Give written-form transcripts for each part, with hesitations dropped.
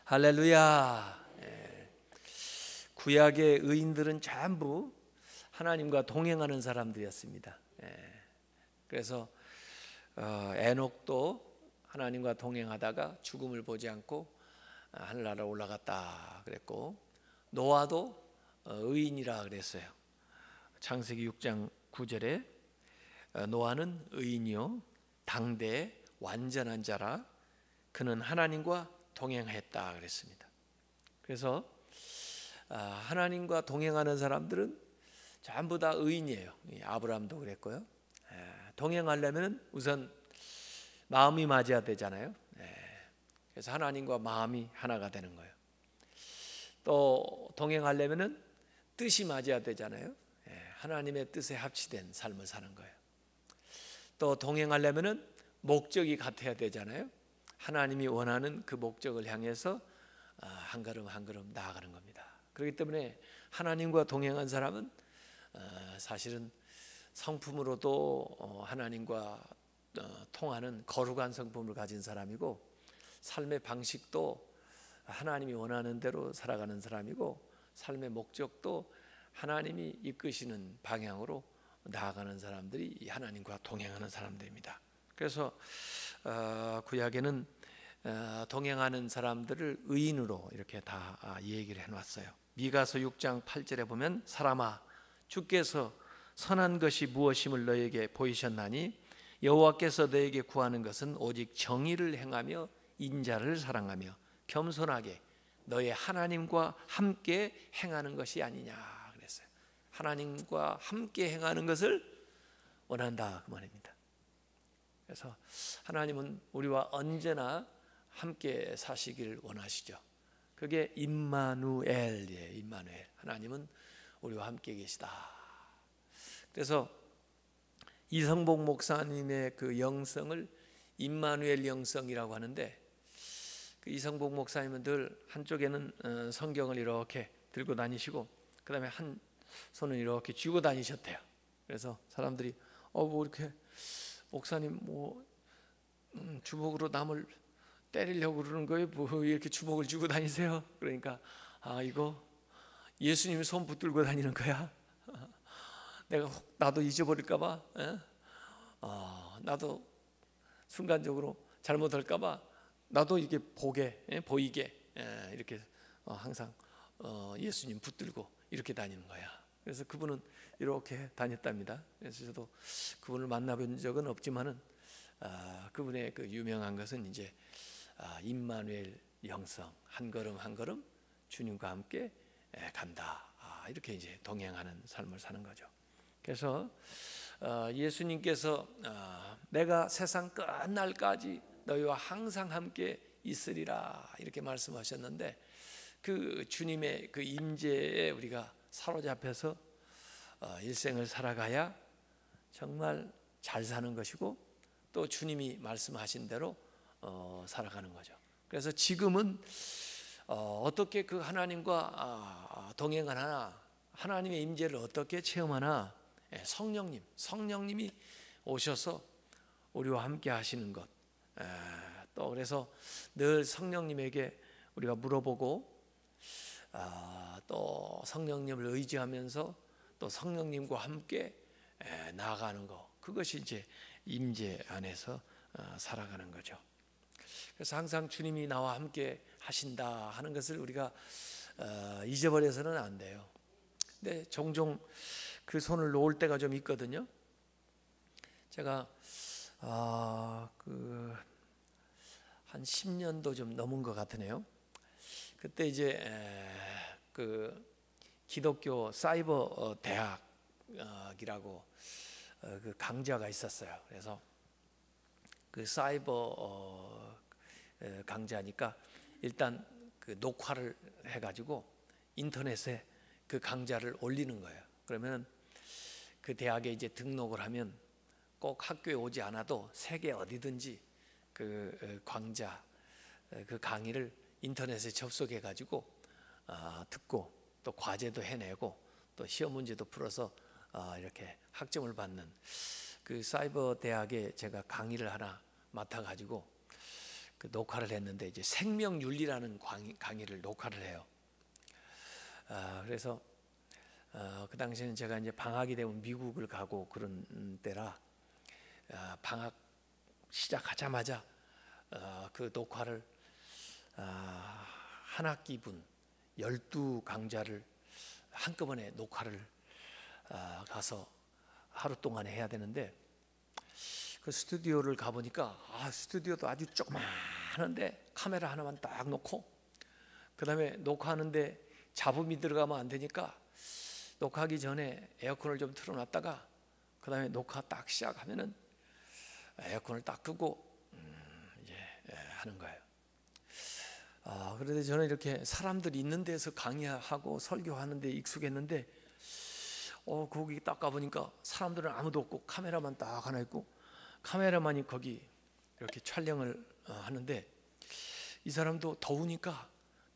할렐루야. 구약의 의인들은 전부 하나님과 동행하는 사람들이었습니다. 그래서 에녹도 하나님과 동행하다가 죽음을 보지 않고 하늘나라 올라갔다 그랬고, 노아도 의인이라 그랬어요. 창세기 6장 9절에 노아는 의인이요 당대의 완전한 자라 그는 하나님과 동행했다 그랬습니다. 그래서 하나님과 동행하는 사람들은 전부 다 의인이에요. 아브라함도 그랬고요. 동행하려면 우선 마음이 맞아야 되잖아요. 그래서 하나님과 마음이 하나가 되는 거예요. 또 동행하려면 뜻이 맞아야 되잖아요. 하나님의 뜻에 합치된 삶을 사는 거예요. 또 동행하려면 목적이 같아야 되잖아요. 하나님이 원하는 그 목적을 향해서 한 걸음 한 걸음 나아가는 겁니다. 그렇기 때문에 하나님과 동행한 사람은 사실은 성품으로도 하나님과 통하는 거룩한 성품을 가진 사람이고, 삶의 방식도 하나님이 원하는 대로 살아가는 사람이고, 삶의 목적도 하나님이 이끄시는 방향으로 나아가는 사람들이 하나님과 동행하는 사람들입니다. 그래서 구약에는 동행하는 사람들을 의인으로 이렇게 다 얘기를 해놨어요. 미가서 6장 8절에 보면 사람아 주께서 선한 것이 무엇임을 너에게 보이셨나니 여호와께서 너에게 구하는 것은 오직 정의를 행하며 인자를 사랑하며 겸손하게 너의 하나님과 함께 행하는 것이 아니냐 그랬어요. 하나님과 함께 행하는 것을 원한다 그 말입니다. 그래서 하나님은 우리와 언제나 함께 사시길 원하시죠. 그게 임마누엘이에요. 임마누엘. 하나님은 우리와 함께 계시다. 그래서 이성복 목사님의 그 영성을 임마누엘 영성이라고 하는데, 그 이성복 목사님은 늘 한쪽에는 성경을 이렇게 들고 다니시고 그 다음에 한 손은 이렇게 쥐고 다니셨대요. 그래서 사람들이 뭐 이렇게 목사님 주먹으로 남을 때리려고 그러는 거예요? 뭐 이렇게 주먹을 쥐고 다니세요? 그러니까 이거 예수님이 손 붙들고 다니는 거야. 내가 나도 잊어버릴까 봐, 나도 순간적으로 잘못할까 봐 나도 이게 보이게 이렇게 항상 예수님 붙들고 이렇게 다니는 거야. 그래서 그분은 이렇게 다녔답니다. 그래서 저도 그분을 만나본 적은 없지만은 그분의 그 유명한 것은 이제 임마누엘 영성, 한 걸음 한 걸음 주님과 함께 간다. 이렇게 이제 동행하는 삶을 사는 거죠. 그래서 예수님께서 내가 세상 끝날까지 너희와 항상 함께 있으리라 이렇게 말씀하셨는데, 그 주님의 그 임재에 우리가 사로잡혀서 일생을 살아가야 정말 잘 사는 것이고, 또 주님이 말씀하신 대로 살아가는 거죠. 그래서 지금은 어떻게 그 하나님과 동행하나, 하나님의 임재를 어떻게 체험하나, 성령님이 오셔서 우리와 함께 하시는 것, 또 그래서 늘 성령님에게 우리가 물어보고 또 성령님을 의지하면서 또 성령님과 함께 나아가는 것, 그것이 이제 임재 안에서 살아가는 거죠. 그래서 항상 주님이 나와 함께 하신다 하는 것을 우리가 잊어버려서는 안 돼요. 근데 종종 그 손을 놓을 때가 좀 있거든요. 제가 한 10년도 좀 넘은 것 같으네요. 그때 이제 그 기독교 사이버 대학이라고 그 강좌가 있었어요. 그래서 그 사이버 강좌니까 일단 그 녹화를 해가지고 인터넷에 그 강좌를 올리는 거예요. 그러면 그 대학에 이제 등록을 하면 꼭 학교에 오지 않아도 세계 어디든지 그 강좌, 그 강의를 인터넷에 접속해 가지고 듣고 또 과제도 해내고 또 시험 문제도 풀어서 이렇게 학점을 받는 그 사이버 대학에 제가 강의를 하나 맡아 가지고 그 녹화를 했는데 이제 생명윤리라는 강의를 녹화를 해요. 그래서 그 당시에는 제가 이제 방학이 되면 미국을 가고 그런 때라 방학 시작하자마자 그 녹화를 한 학기분 12강좌를 한꺼번에 녹화를 가서 하루 동안 해야 되는데 그 스튜디오를 가보니까 스튜디오도 아주 조그마한데 카메라 하나만 딱 놓고 그 다음에 녹화하는데 잡음이 들어가면 안 되니까 녹화하기 전에 에어컨을 좀 틀어놨다가 그 다음에 녹화 딱 시작하면은 에어컨을 딱 끄고 이제 하는 거예요. 그런데 저는 이렇게 사람들이 있는 데서 강의하고 설교하는 데 익숙했는데 거기 딱 가보니까 사람들은 아무도 없고 카메라만 딱 하나 있고 카메라만이 거기 이렇게 촬영을 하는데 이 사람도 더우니까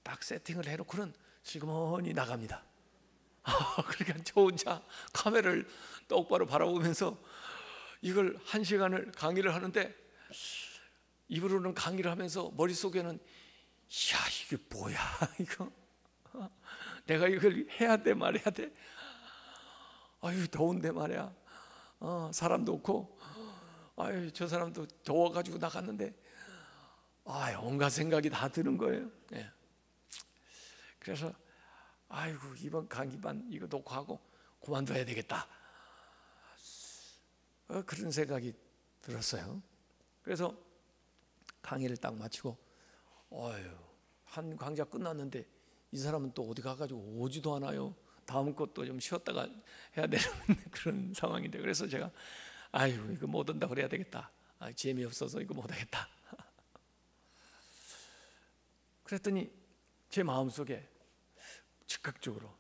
딱 세팅을 해놓고는 슬그머니 나갑니다. 그러니까 저 혼자 카메라를 똑바로 바라보면서 이걸 1시간을 강의를 하는데 입으로는 강의를 하면서 머릿속에는 야 이게 뭐야 이거 내가 이걸 해야 돼 말해야 돼 아유 더운데 말이야 사람도 없고 아유 저 사람도 더워가지고 나갔는데 온갖 생각이 다 드는 거예요. 예. 그래서 아이고 이번 강의반 이거 녹화하고 그만둬야 되겠다 그런 생각이 들었어요. 그래서 강의를 딱 마치고 한 강좌 끝났는데 이 사람은 또 어디 가가지고 오지도 않아요. 다음 것도 좀 쉬었다가 해야 되는 그런 상황인데 그래서 제가 아이고 이거 못 온다 그래야 되겠다. 재미없어서 이거 못 하겠다. 그랬더니 제 마음속에 즉각적으로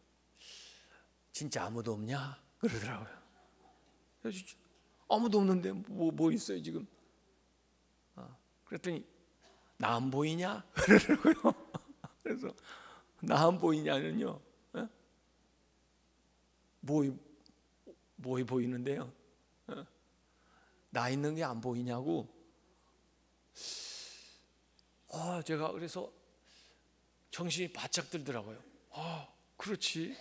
진짜 아무도 없냐 그러더라고요. 그래서 아무도 없는데 뭐 있어요 지금. 그랬더니 나 안 보이냐 그러더라고요. 그래서 나 안 보이냐는요 뭐 보이는데요 나 있는 게 안 보이냐고. 제가 그래서 정신이 바짝 들더라고요. 그렇지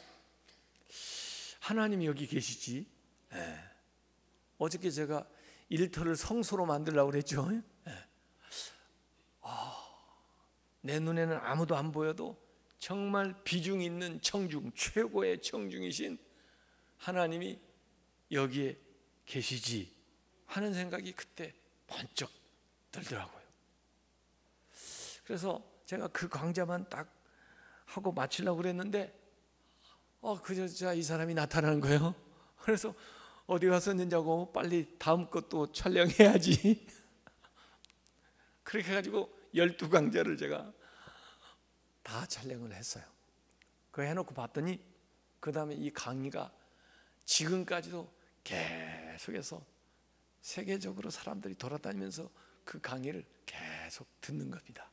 하나님이 여기 계시지. 어저께 제가 일터를 성소로 만들려고 그랬죠. 내 눈에는 아무도 안 보여도 정말 비중 있는 청중 최고의 청중이신 하나님이 여기에 계시지 하는 생각이 그때 번쩍 들더라고요. 그래서 제가 그 강좌만 딱 하고 마치려고 그랬는데 그저자 이 사람이 나타나는 거예요. 그래서 어디 갔었는지하고 빨리 다음 것도 촬영해야지. 그렇게 해가지고 12강좌를 제가 다 촬영을 했어요. 그거 해놓고 봤더니 그 다음에 이 강의가 지금까지도 계속해서 세계적으로 사람들이 돌아다니면서 그 강의를 계속 듣는 겁니다.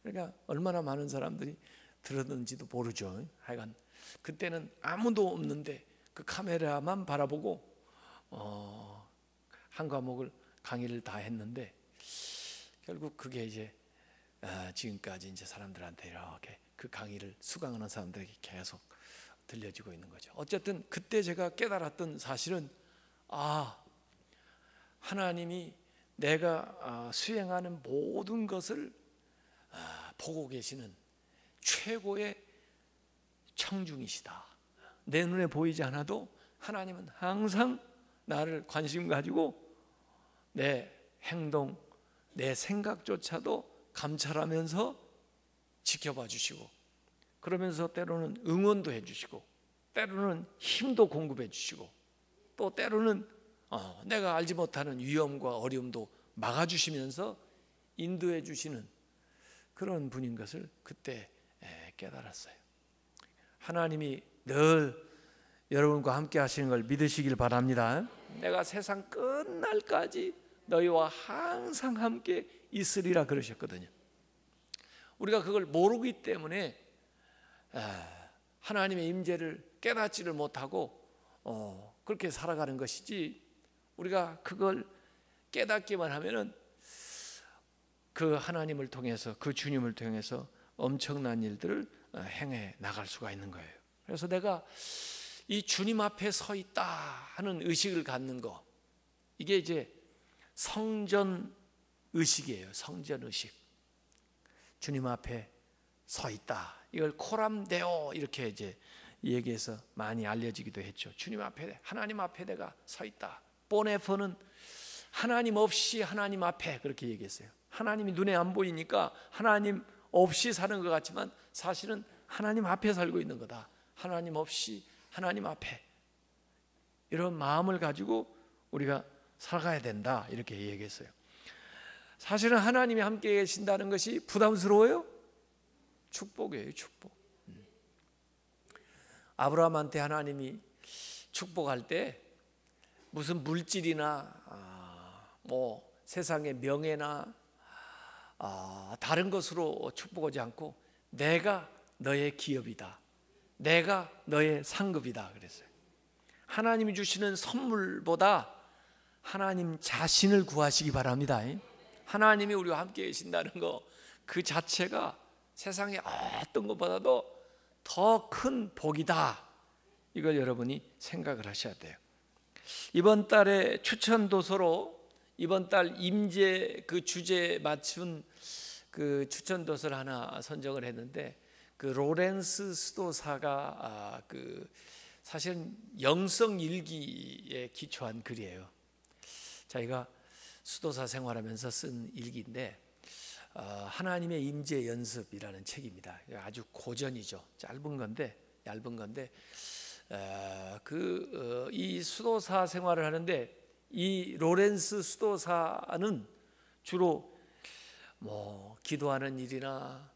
그러니까 얼마나 많은 사람들이 들었는지도 모르죠. 하여간 그때는 아무도 없는데 그 카메라만 바라보고 한 과목을 강의를 다 했는데 결국 그게 이제 지금까지 이제 사람들한테 이렇게 그 강의를 수강하는 사람들에게 계속 들려지고 있는 거죠. 어쨌든 그때 제가 깨달았던 사실은 하나님이 내가 수행하는 모든 것을 보고 계시는 최고의 청중이시다. 내 눈에 보이지 않아도 하나님은 항상 나를 관심 가지고 내 행동, 내 생각조차도 감찰하면서 지켜봐 주시고 그러면서 때로는 응원도 해주시고 때로는 힘도 공급해 주시고 또 때로는 내가 알지 못하는 위험과 어려움도 막아주시면서 인도해 주시는 그런 분인 것을 그때 깨달았어요. 하나님이 늘 여러분과 함께 하시는 걸 믿으시길 바랍니다. 내가 세상 끝날까지 너희와 항상 함께 있으리라 그러셨거든요. 우리가 그걸 모르기 때문에 하나님의 임재를 깨닫지를 못하고 그렇게 살아가는 것이지 우리가 그걸 깨닫기만 하면은 그 하나님을 통해서, 그 주님을 통해서 엄청난 일들을 행해 나갈 수가 있는 거예요. 그래서 내가 이 주님 앞에 서 있다 하는 의식을 갖는 거, 이게 이제 성전 의식이에요. 성전 의식. 주님 앞에 서 있다, 이걸 코람데오 이렇게 이제 얘기해서 많이 알려지기도 했죠. 주님 앞에, 하나님 앞에 내가 서 있다. 보네퍼는 하나님 없이 하나님 앞에, 그렇게 얘기했어요. 하나님이 눈에 안 보이니까 하나님 없이 사는 것 같지만 사실은 하나님 앞에 살고 있는 거다. 하나님 없이 하나님 앞에, 이런 마음을 가지고 우리가 살아가야 된다, 이렇게 얘기했어요. 사실은 하나님이 함께 계신다는 것이 부담스러워요? 축복이에요, 축복. 아브라함한테 하나님이 축복할 때 무슨 물질이나 뭐 세상의 명예나 다른 것으로 축복하지 않고 내가 너의 기업이다, 내가 너의 상급이다 그랬어요. 하나님이 주시는 선물보다 하나님 자신을 구하시기 바랍니다. 하나님이 우리와 함께 계신다는 거, 그 자체가 세상의 어떤 것보다도 더 큰 복이다. 이걸 여러분이 생각을 하셔야 돼요. 이번 달에 추천 도서로, 이번 달 임재 그 주제에 맞춘 그 추천 도서를 하나 선정을 했는데, 그 로렌스 수도사가 그 사실은 영성 일기에 기초한 글이에요. 자기가 수도사 생활하면서 쓴 일기인데, 하나님의 임재 연습이라는 책입니다. 아주 고전이죠. 얇은 건데 이 수도사 생활을 하는데, 이 로렌스 수도사는 주로 뭐 기도하는 일이나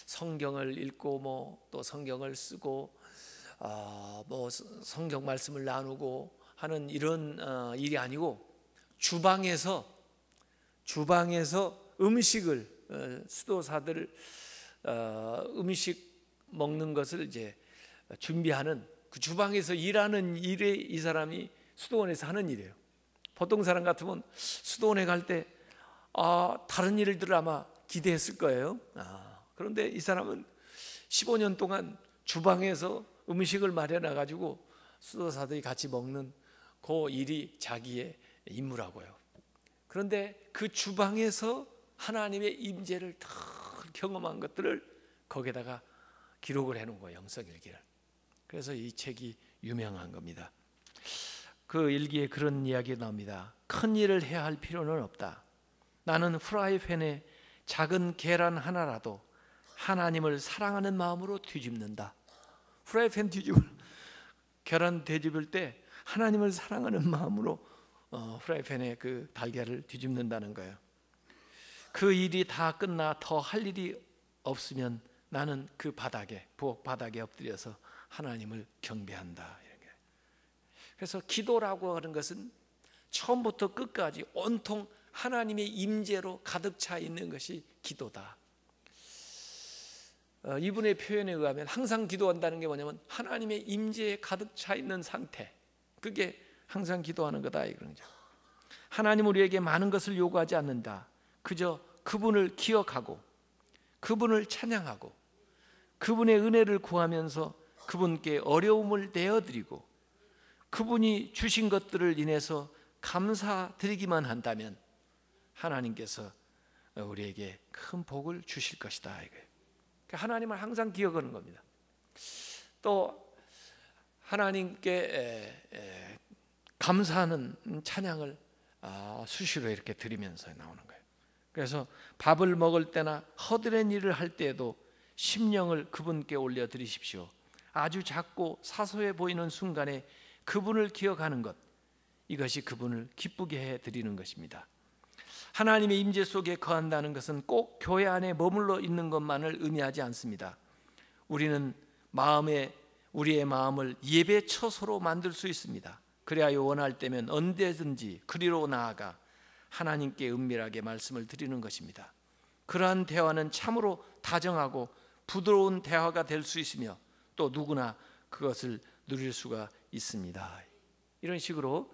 성경을 읽고 뭐 또 성경을 쓰고 뭐 성경 말씀을 나누고 하는 이런 일이 아니고, 주방에서 음식을 수도사들 음식 먹는 것을 이제 준비하는, 그 주방에서 일하는 일에 이 사람이 수도원에서 하는 일이에요. 보통 사람 같으면 수도원에 갈 때 다른 일들을 아마 기대했을 거예요. 그런데 이 사람은 15년 동안 주방에서 음식을 마련해 가지고 수도사들이 같이 먹는 그 일이 자기의 임무라고요. 그런데 그 주방에서 하나님의 임재를 다 경험한 것들을 거기에다가 기록을 해놓은 거예요, 영성일기를. 그래서 이 책이 유명한 겁니다. 그 일기에 그런 이야기 나옵니다. 큰 일을 해야 할 필요는 없다. 나는 프라이팬에 작은 계란 하나라도 하나님을 사랑하는 마음으로 뒤집는다. 프라이팬 계란 뒤집을 때 하나님을 사랑하는 마음으로 프라이팬에 그 달걀을 뒤집는다는 거예요. 그 일이 다 끝나 더 할 일이 없으면 나는 그 바닥에, 부엌 바닥에 엎드려서 하나님을 경배한다. 그래서 기도라고 하는 것은 처음부터 끝까지 온통 하나님의 임재로 가득 차 있는 것이 기도다. 이분의 표현에 의하면 항상 기도한다는 게 뭐냐면 하나님의 임재에 가득 차 있는 상태, 그게 항상 기도하는 거다, 이런 거죠. 하나님 우리에게 많은 것을 요구하지 않는다. 그저 그분을 기억하고 그분을 찬양하고 그분의 은혜를 구하면서 그분께 어려움을 내어드리고 그분이 주신 것들을 인해서 감사드리기만 한다면 하나님께서 우리에게 큰 복을 주실 것이다, 이거예요. 하나님을 항상 기억하는 겁니다. 또 하나님께 감사하는 찬양을 수시로 이렇게 드리면서 나오는 거예요. 그래서 밥을 먹을 때나 허드렛 일을 할 때에도 심령을 그분께 올려드리십시오. 아주 작고 사소해 보이는 순간에 그분을 기억하는 것, 이것이 그분을 기쁘게 해드리는 것입니다. 하나님의 임재 속에 거한다는 것은 꼭 교회 안에 머물러 있는 것만을 의미하지 않습니다. 우리는 우리의 마음을 예배 처소로 만들 수 있습니다. 그래야 원할 때면 언제든지 그리로 나아가 하나님께 은밀하게 말씀을 드리는 것입니다. 그러한 대화는 참으로 다정하고 부드러운 대화가 될 수 있으며 또 누구나 그것을 누릴 수가 있습니다. 이런 식으로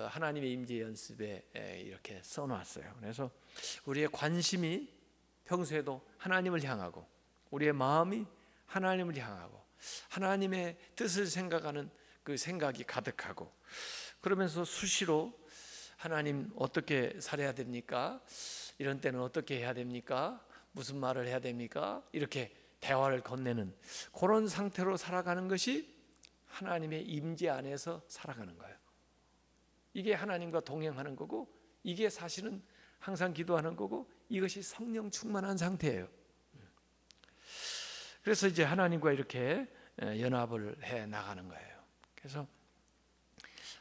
하나님의 임재 연습에 이렇게 써놨어요. 그래서 우리의 관심이 평소에도 하나님을 향하고 우리의 마음이 하나님을 향하고 하나님의 뜻을 생각하는 그 생각이 가득하고 그러면서 수시로 하나님 어떻게 살아야 됩니까? 이런 때는 어떻게 해야 됩니까? 무슨 말을 해야 됩니까? 이렇게 대화를 건네는 그런 상태로 살아가는 것이 하나님의 임재 안에서 살아가는 거예요. 이게 하나님과 동행하는 거고 이게 사실은 항상 기도하는 거고 이것이 성령 충만한 상태예요. 그래서 이제 하나님과 이렇게 연합을 해 나가는 거예요. 그래서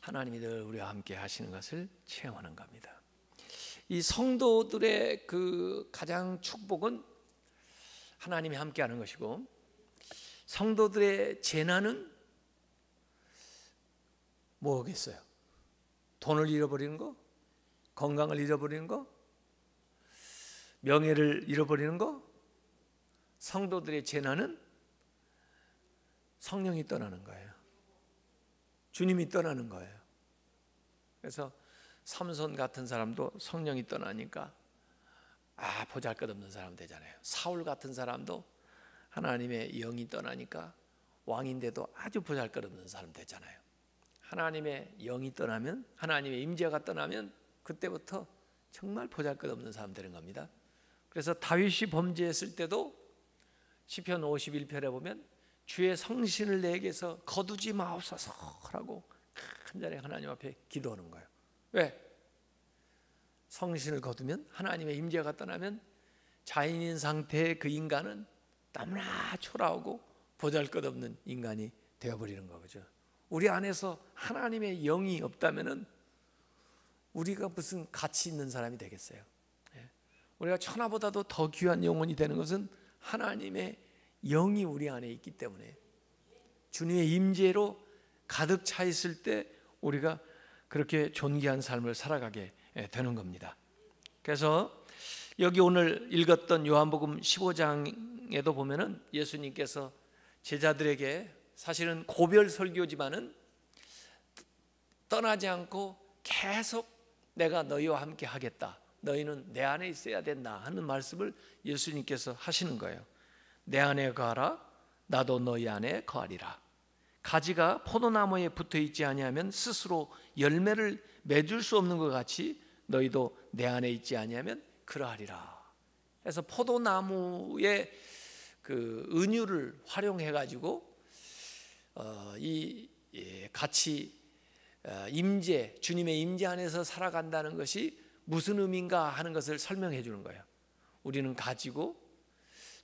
하나님이 늘 우리와 함께 하시는 것을 체험하는 겁니다. 이 성도들의 그 가장 축복은 하나님이 함께 하는 것이고 성도들의 재난은 뭐겠어요? 돈을 잃어버리는 거? 건강을 잃어버리는 거? 명예를 잃어버리는 거? 성도들의 재난은 성령이 떠나는 거예요. 주님이 떠나는 거예요. 그래서 삼손 같은 사람도 성령이 떠나니까 보잘것없는 사람 되잖아요. 사울 같은 사람도 하나님의 영이 떠나니까 왕인데도 아주 보잘것없는 사람 되잖아요. 하나님의 영이 떠나면 하나님의 임재가 떠나면 그때부터 정말 보잘것없는 사람 되는 겁니다. 그래서 다윗이 범죄했을 때도 시편 51편에 보면 주의 성신을 내게서 거두지 마옵소서라고 간절히 하나님 앞에 기도하는 거예요. 왜? 성신을 거두면 하나님의 임재가 떠나면 자인인 상태의 그 인간은 너무나 초라하고 보잘것없는 인간이 되어버리는 거죠. 우리 안에서 하나님의 영이 없다면은 우리가 무슨 가치 있는 사람이 되겠어요? 우리가 천하보다도 더 귀한 영혼이 되는 것은 하나님의 영이 우리 안에 있기 때문에 주님의 임재로 가득 차 있을 때 우리가 그렇게 존귀한 삶을 살아가게 되는 겁니다. 그래서 여기 오늘 읽었던 요한복음 15장에도 보면은 예수님께서 제자들에게 사실은 고별 설교지만은 떠나지 않고 계속 내가 너희와 함께 하겠다. 너희는 내 안에 있어야 된다 하는 말씀을 예수님께서 하시는 거예요. 내 안에 거하라 나도 너희 안에 거하리라. 가지가 포도나무에 붙어 있지 아니하면 스스로 열매를 맺을 수 없는 것 같이 너희도 내 안에 있지 아니하면 그러하리라. 그래서 포도나무의 그 은유를 활용해 가지고 같이 임재 주님의 임재 안에서 살아간다는 것이 무슨 의미인가 하는 것을 설명해 주는 거예요. 우리는 가지고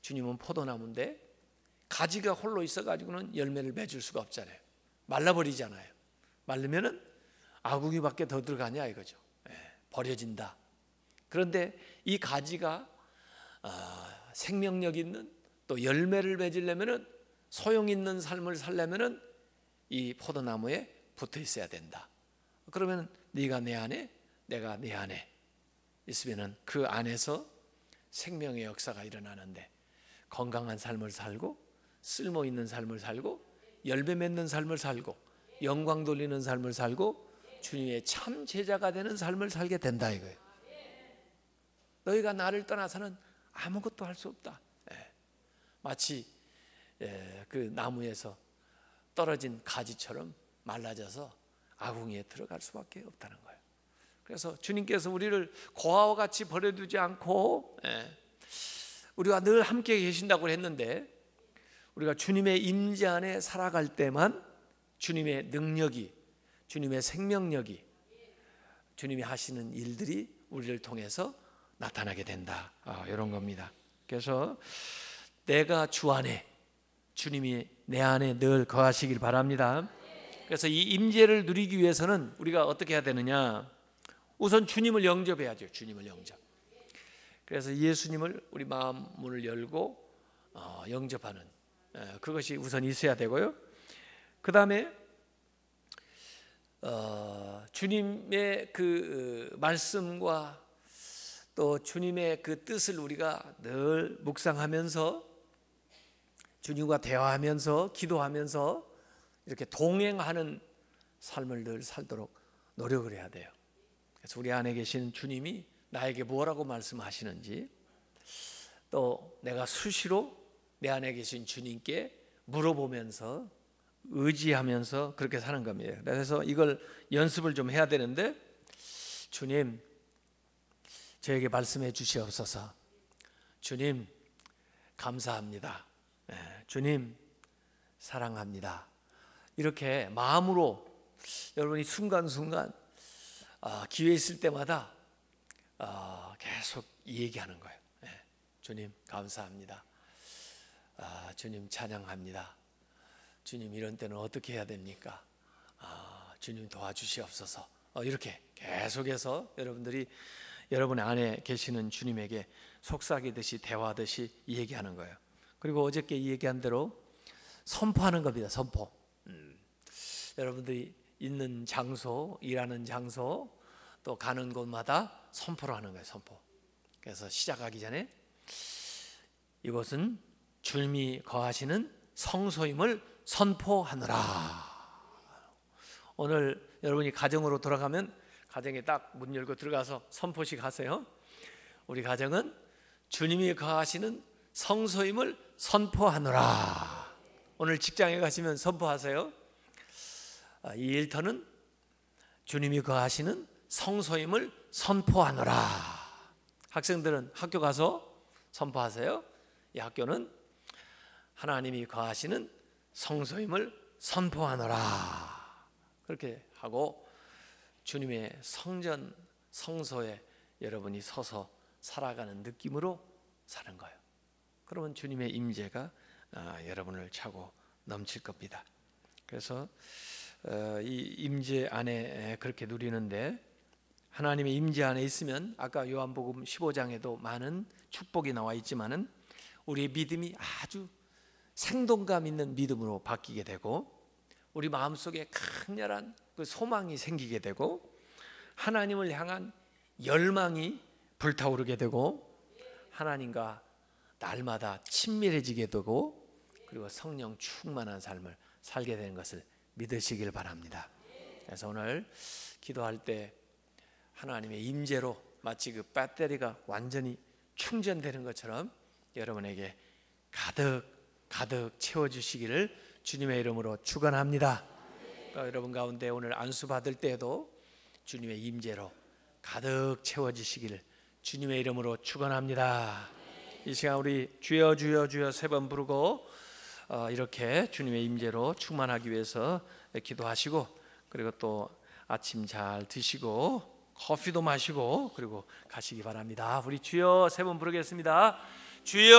주님은 포도나무인데 가지가 홀로 있어 가지고는 열매를 맺을 수가 없잖아요. 말라버리잖아요. 말르면은 아궁이밖에 더 들어가냐 이거죠. 버려진다. 그런데 이 가지가 생명력 있는 또 열매를 맺으려면은 소용 있는 삶을 살려면은 이 포도나무에 붙어 있어야 된다. 그러면 네가 내 안에 내가 네 안에 있으면은 그 안에서 생명의 역사가 일어나는데 건강한 삶을 살고 쓸모 있는 삶을 살고 열매 맺는 삶을 살고 영광 돌리는 삶을 살고 주님의 참 제자가 되는 삶을 살게 된다 이거예요. 너희가 나를 떠나서는 아무것도 할 수 없다. 마치 그 나무에서 떨어진 가지처럼 말라져서 아궁이에 들어갈 수밖에 없다는 거예요. 그래서 주님께서 우리를 고아와 같이 버려두지 않고 우리와 늘 함께 계신다고 했는데 우리가 주님의 임재 안에 살아갈 때만 주님의 능력이 주님의 생명력이 주님이 하시는 일들이 우리를 통해서 나타나게 된다. 이런 겁니다. 그래서 내가 주 안에 주님이 내 안에 늘 거하시길 바랍니다. 그래서 이 임재를 누리기 위해서는 우리가 어떻게 해야 되느냐? 우선 주님을 영접해야죠. 주님을 영접. 그래서 예수님을 우리 마음 문을 열고 영접하는 그것이 우선 있어야 되고요. 그 다음에 주님의 그 말씀과 또 주님의 그 뜻을 우리가 늘 묵상하면서 주님과 대화하면서 기도하면서 이렇게 동행하는 삶을 늘 살도록 노력을 해야 돼요. 그래서 우리 안에 계신 주님이 나에게 뭐라고 말씀하시는지, 또 내가 수시로 내 안에 계신 주님께 물어보면서 의지하면서 그렇게 사는 겁니다. 그래서 이걸 연습을 좀 해야 되는데, 주님 저에게 말씀해 주시옵소서. 주님 감사합니다. 주님 사랑합니다. 이렇게 마음으로 여러분이 순간순간 기회 있을 때마다 계속 얘기하는 거예요. 주님 감사합니다. 주님 찬양합니다. 주님 이런 때는 어떻게 해야 됩니까? 주님 도와주시옵소서. 이렇게 계속해서 여러분들이 여러분 안에 계시는 주님에게 속삭이듯이 대화하듯이 얘기하는 거예요. 그리고 어저께 얘기한 대로 선포하는 겁니다. 선포. 여러분들이 있는 장소, 일하는 장소, 또 가는 곳마다 선포를 하는 거예요. 선포. 그래서 시작하기 전에 이곳은 주님이 거하시는 성소임을 선포하느라. 오늘 여러분이 가정으로 돌아가면 가정에 딱 문 열고 들어가서 선포식 하세요. 우리 가정은 주님이 거하시는 성소임을 선포하느라. 오늘 직장에 가시면 선포하세요. 이 일터는 주님이 거하시는 성소임을 선포하느라. 학생들은 학교 가서 선포하세요. 이 학교는 하나님이 거하시는 성소임을 선포하느라. 그렇게 하고 주님의 성전 성소에 여러분이 서서 살아가는 느낌으로 사는 거예요. 그러면 주님의 임재가 여러분을 차고 넘칠 겁니다. 그래서 이 임재 안에 그렇게 누리는데, 하나님의 임재 안에 있으면 아까 요한복음 15장에도 많은 축복이 나와 있지만은 우리의 믿음이 아주 생동감 있는 믿음으로 바뀌게 되고, 우리 마음속에 강렬한 그 소망이 생기게 되고, 하나님을 향한 열망이 불타오르게 되고, 하나님과 날마다 친밀해지게 되고, 그리고 성령 충만한 삶을 살게 되는 것을 믿으시길 바랍니다. 그래서 오늘 기도할 때 하나님의 임재로 마치 그 배터리가 완전히 충전되는 것처럼 여러분에게 가득 채워주시기를 주님의 이름으로 축원합니다. 여러분 가운데 오늘 안수 받을 때에도 주님의 임재로 가득 채워주시기를 주님의 이름으로 축원합니다. 이 시간 우리 주여 주여 주여 세 번 부르고 이렇게 주님의 임재로 충만하기 위해서 기도하시고, 그리고 또 아침 잘 드시고 커피도 마시고 그리고 가시기 바랍니다. 우리 주여 세 번 부르겠습니다. 주여